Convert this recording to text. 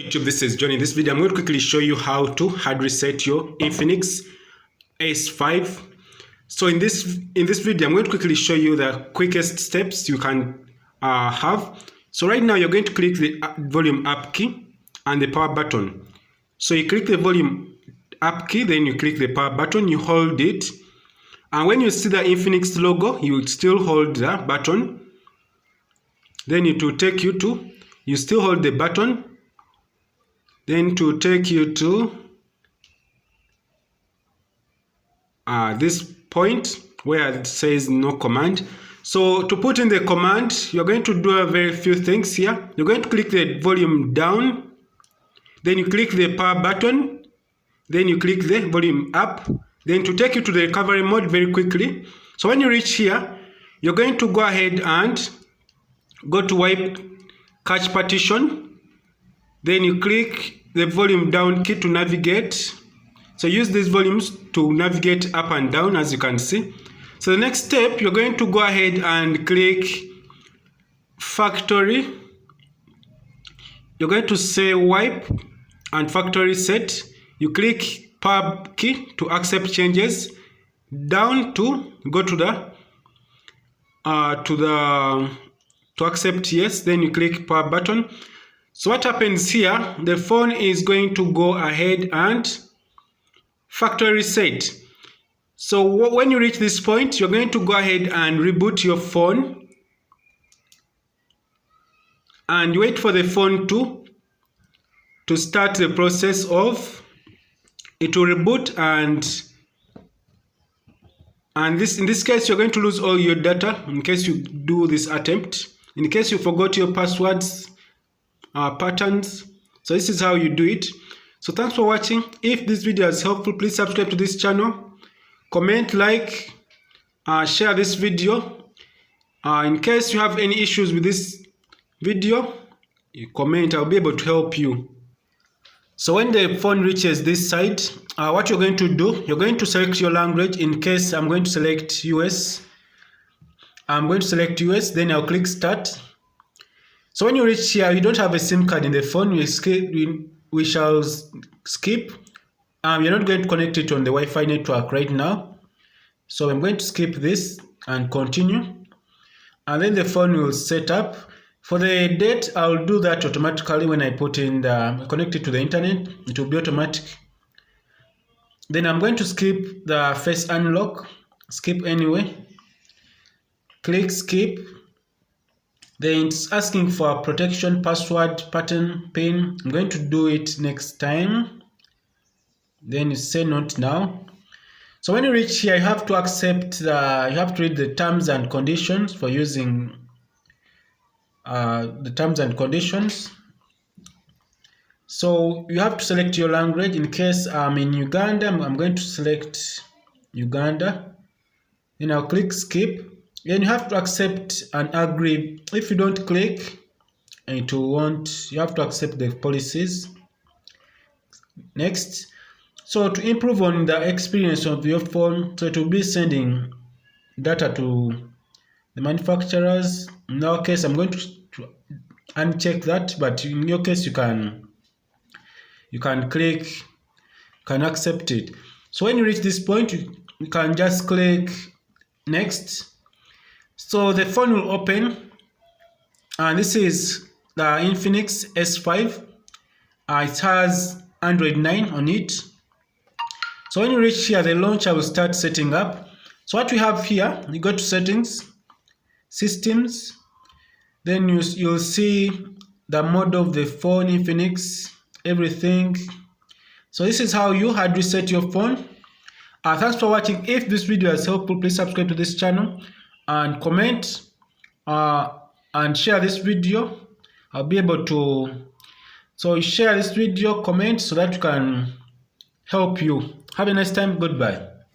YouTube, this is Johnny. In this video, I'm going to quickly show you how to hard reset your Infinix S5. So in this video, I'm going to quickly show you the quickest steps you can have. So right now, you're going to click the volume up key and the power button. So you click the volume up key, then you click the power button, you hold it. And when you see the Infinix logo, you will still hold the button. Then it will take you to, you still hold the button. Then to take you to this point where it says no command. So to put in the command, you're going to do a very few things here. You're going to click the volume down, then you click the power button, then you click the volume up, then to take you to the recovery mode very quickly. So when you reach here, you're going to go ahead and go to wipe cache partition, then you click the volume down key to navigate. So use these volumes to navigate up and down, as you can see. So the next step, you're going to go ahead and click factory. You're going to say wipe and factory set. You click power key to accept changes. Down to go to the to accept yes. Then you click power button. So what happens here, the phone is going to go ahead and factory reset. So when you reach this point, you're going to go ahead and reboot your phone and wait for the phone to start the process of, it will reboot, and in this case you're going to lose all your data in case you do this attempt. In case you forgot your passwords, patterns. So this is how you do it. So thanks for watching. If this video is helpful, please subscribe to this channel, comment, like, share this video. In case you have any issues with this video, you comment, I'll be able to help you. So when the phone reaches this side, what you're going to do, you're going to select your language. In case I'm going to select US, I'm going to select US, then I'll click start. So when you reach here, you don't have a SIM card in the phone, we shall skip. You're not going to connect it on the Wi-Fi network right now. So I'm going to skip this and continue. And then the phone will set up. For the date, I'll do that automatically when I put in connect it to the internet. It will be automatic. Then I'm going to skip the face unlock. Skip anyway. Click skip. Then it's asking for protection, password, pattern, PIN. I'm going to do it next time. Then you say not now. So when you reach here, you have to accept you have to read the terms and conditions for using the terms and conditions. So you have to select your language. In case I'm in Uganda, I'm going to select Uganda. Then I'll click skip. Then you have to accept and agree. If you don't click, it won't. You have to accept the policies. Next. So to improve on the experience of your phone, so it will be sending data to the manufacturers. In our case, I'm going to uncheck that, but in your case, you can click, can accept it. So when you reach this point, you can just click next. So the phone will open, and this is the Infinix S5. It has Android 9 on it. So when you reach here, the launcher will start setting up. So what we have here, you go to settings, systems, then you'll see the model of the phone, Infinix, everything. So this is how you hard reset your phone. Thanks for watching. If this video is helpful, please subscribe to this channel and comment and share this video. I'll be able to, so share this video, comment, so that we can help you. Have a nice time. Goodbye.